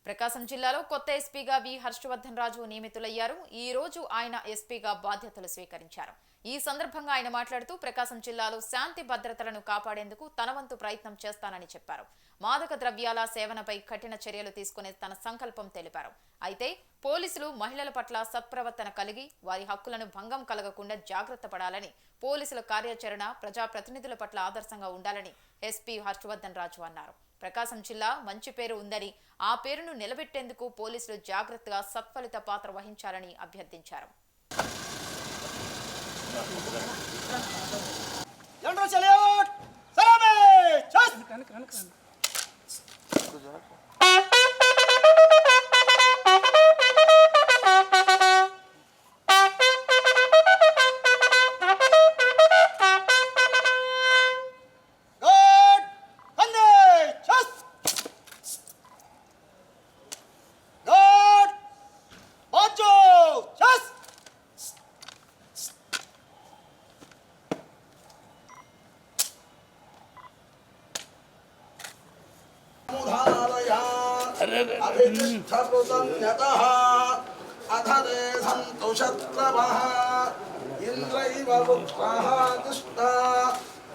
ప్రకాశం జిల్లాలో కొత్త ఎస్పీగా వి హర్షవర్ధన్ రాజు నియమితులయ్యారు. ఈ రోజు ఆయన ఎస్పీగా బాధ్యతలు స్వీకరించారు. ఈ సందర్భంగా ఆయన మాట్లాడుతూ ప్రకాశం జిల్లాలో శాంతి భద్రతలను కాపాడేందుకు తన వంతు ప్రయత్నం చేస్తానని చెప్పారు. మాదక ద్రవ్యాల సేవనపై కఠిన చర్యలు తీసుకునే తన సంకల్పం తెలిపారు. అయితే పోలీసులు మహిళల పట్ల సత్ప్రవర్తన కలిగి వారి హక్కులను భంగం కలగకుండా జాగ్రత్త పడాలని, పోలీసుల కార్యాచరణ ప్రజాప్రతినిధుల పట్ల ఆదర్శంగా ఉండాలని ఎస్పీ హర్షవర్ధన్ రాజు అన్నారు. ప్రకాశం జిల్లా మంచి పేరు ఉందని, ఆ పేరును నిలబెట్టేందుకు పోలీసులు జాగ్రత్తగా సత్ఫలిత పాత్ర వహించాలని అభ్యర్థించారు. अधरे सन्तुषत्रवः इन्द्रैव वृत्रः कृष्णा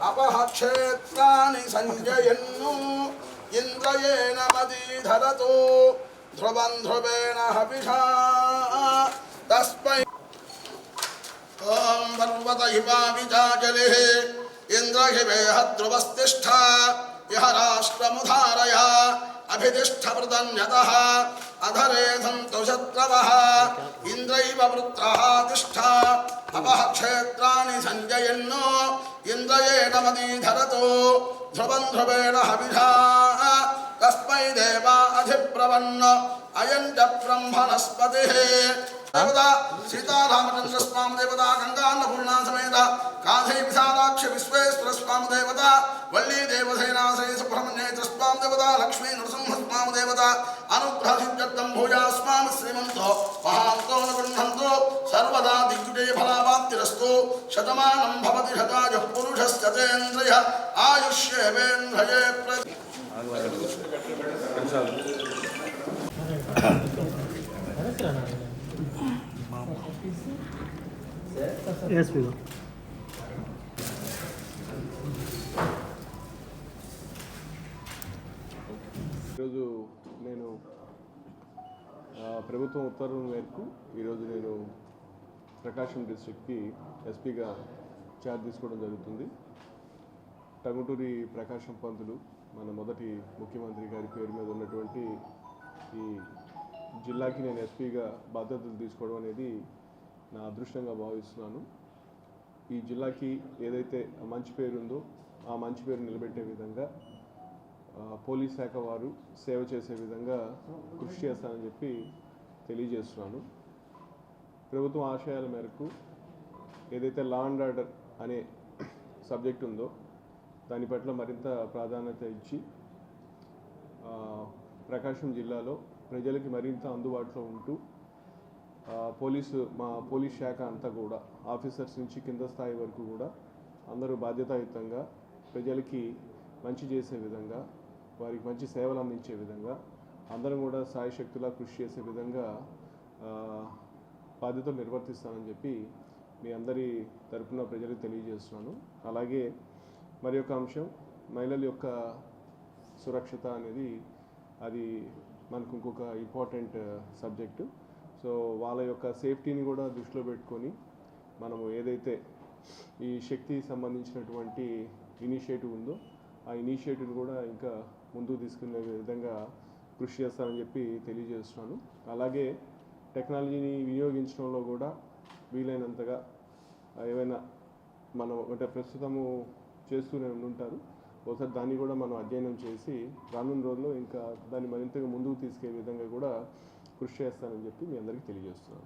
अपः क्षेत्राणि सञ्जयन्नु इन्द्रयेण मदीधरतो ध्रुवं ध्रुवेण हविषा तस्मै ॐ पर्वत हिमाविचाजलिः इन्द्रहिवेह ध्रुवस्तिष्ठा यः राष्ट्रमुधारय अभितिष्ठवृतन्यतः अधरे सन्तुषत्रवः इन्द्रैव वृत्रः तिष्ठा अपः क्षेत्राणि सञ्जयन्नो इन्द्रयेण मदीधरतो ध्रुवं ध्रुवेण हविषा तस्मै देवा अधिप्रवन्न अयं च ब्रह्मणस्पतिः देवता सीतारामचंद्र स्वामी देवता गंगान्नपूर्णा समेत काधे विशालाक्ष विश्वेश्वर स्वामी देवता वल्ली देवसेना श्री सुब्रह्मण्येत्र स्वामी देवता लक्ष्मी नृसिंह स्वामी देवता अनुग्रह सिद्ध्यर्थं भूया स्वामी श्रीमन्तो महान्तो नगृह्णन्तो सर्वदा दिग्विजय फलाप्तिरस्तु शतमानं भवति शतायुः पुरुषस्यतेन्द्रिय आयुष्येवेन्द्रिये Yes, we go. ఈరోజు నేను ప్రభుత్వం ఉత్తర్వుల మేరకు ఈరోజు నేను ప్రకాశం డిస్ట్రిక్ట్కి ఎస్పీగా ఛార్జ్ తీసుకోవడం జరుగుతుంది. టంగుటూరి ప్రకాశం పంతులు మన మొదటి ముఖ్యమంత్రి గారి పేరు మీద ఉన్నటువంటి ఈ జిల్లాకి నేను ఎస్పీగా బాధ్యతలు తీసుకోవడం అనేది నా అదృష్టంగా భావిస్తున్నాను. ఈ జిల్లాకి ఏదైతే మంచి పేరు ఉందో ఆ మంచి పేరు నిలబెట్టే విధంగా పోలీస్ శాఖ వారు సేవ చేసే విధంగా కృషి చేస్తానని చెప్పి తెలియజేస్తున్నాను. ప్రభుత్వం ఆశయాల మేరకు ఏదైతే లా అండ్ ఆర్డర్ అనే సబ్జెక్ట్ ఉందో దాని పట్ల మరింత ప్రాధాన్యత ఇచ్చి ప్రకాశం జిల్లాలో ప్రజలకి మరింత అందుబాటులో ఉంటూ మా పోలీస్ శాఖ అంతా కూడా ఆఫీసర్స్ నుంచి కింద స్థాయి వరకు కూడా అందరూ బాధ్యతాయుతంగా ప్రజలకి మంచి చేసే విధంగా, వారికి మంచి సేవలు అందించే విధంగా అందరం కూడా సాయశక్తులా కృషి చేసే విధంగా బాధ్యతలు నిర్వర్తిస్తానని చెప్పి మీ అందరి తరఫున ప్రజలకు తెలియజేస్తున్నాను. అలాగే మరి యొక్క అంశం మహిళల యొక్క సురక్షత అనేది అది మనకు ఇంకొక ఇంపార్టెంట్ సబ్జెక్టు. సో వాళ్ళ యొక్క సేఫ్టీని కూడా దృష్టిలో పెట్టుకొని మనము ఏదైతే ఈ శక్తికి సంబంధించినటువంటి ఇనిషియేటివ్ ఉందో ఆ ఇనిషియేటివ్ని కూడా ఇంకా ముందుకు తీసుకునే విధంగా కృషి చేస్తానని చెప్పి తెలియజేస్తున్నాను. అలాగే టెక్నాలజీని వినియోగించడంలో కూడా వీలైనంతగా ఏవైనా మనం అంటే ప్రస్తుతము చేస్తూనే ఉంటారు, ఒకసారి దాన్ని కూడా మనం అధ్యయనం చేసి రానున్న రోజుల్లో ఇంకా దాన్ని మరింతగా ముందుకు తీసుకెళ్లే విధంగా కూడా కృషి చేస్తానని చెప్పి మీ అందరికీ తెలియజేస్తున్నాను.